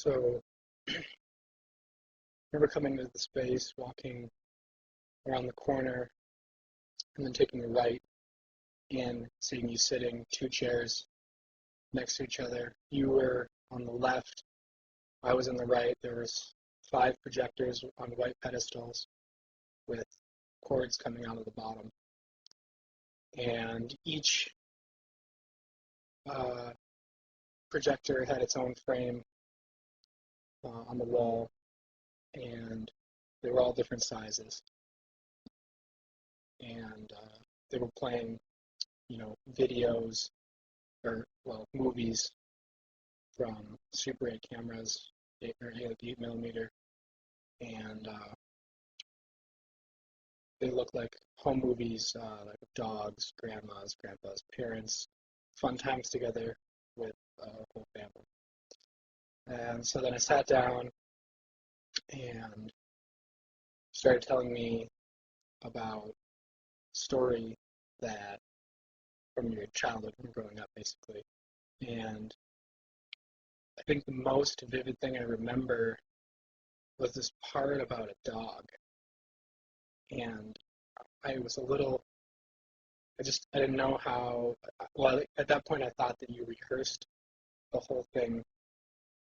So I remember coming to the space, walking around the corner, and then taking a right and seeing you sitting two chairs next to each other. You were on the left, I was on the right. There was five projectors on white pedestals with cords coming out of the bottom. And each uh, projector had its own frame on the wall, and they were all different sizes. And they were playing, videos or movies from Super 8 cameras, 8 millimeter, and they look like home movies, like dogs, grandmas, grandpas, parents, fun times together with the whole family. And so then I sat down and started telling me about a story that from your childhood, from growing up, basically. And I think the most vivid thing I remember was this part about a dog. And I was a little, I didn't know how, well, at that point I thought that you rehearsed the whole thing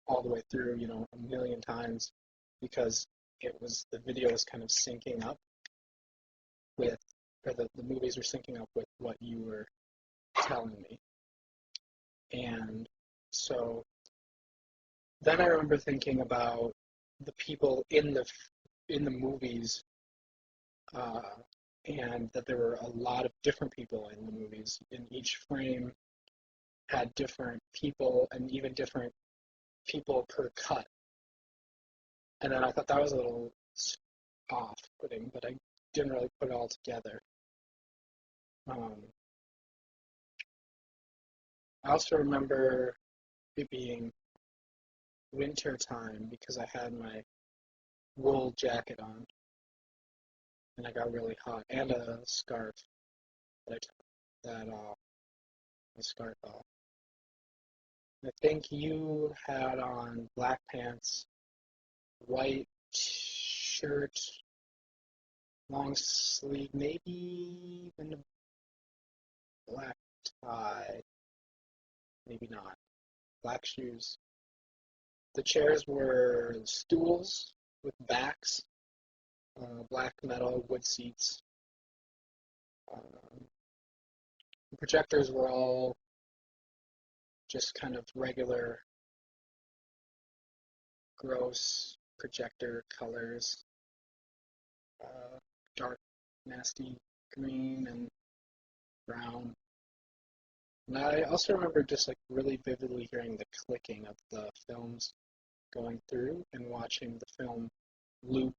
all the way through, a million times because the video was kind of syncing up with, or the movies were syncing up with what you were telling me. And so then I remember thinking about the people in the movies, uh, and that there were a lot of different people in the movies. In each frame had different people and even different people per cut. And then I thought that was a little off-putting, but I didn't really put it all together. Um, I also remember it being winter time because I had my wool jacket on and I got really hot, and a scarf that I took the scarf off. I think you had on black pants, white shirt, long sleeve, maybe even a black tie, maybe not. Black shoes. The chairs were stools with backs, black metal wood seats. Um, the projectors were all just kind of regular, gross projector colors, dark, nasty green and brown. And I also remember just like really vividly hearing the clicking of the films going through and watching the film loop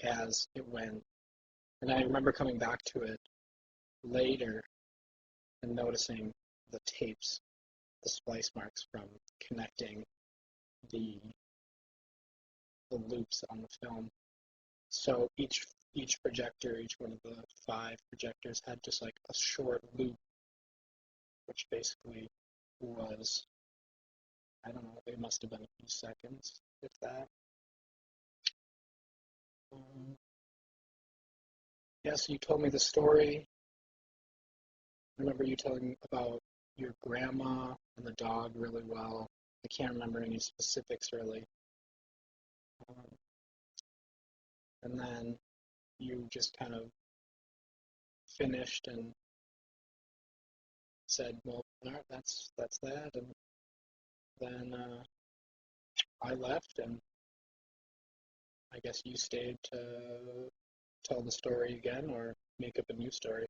as it went. And I remember coming back to it later and noticing the tapes, the splice marks from connecting the loops on the film. So each projector, each one of the five projectors had just like a short loop, which basically was, I don't know, it must have been a few seconds, if that. Um, yeah, so you told me the story. I remember you telling about your grandma and the dog really well. I can't remember any specifics really. Um, and then you just kind of finished and said, "Well, all right, that's that." And then I left, and I guess you stayed to tell the story again or make up a new story.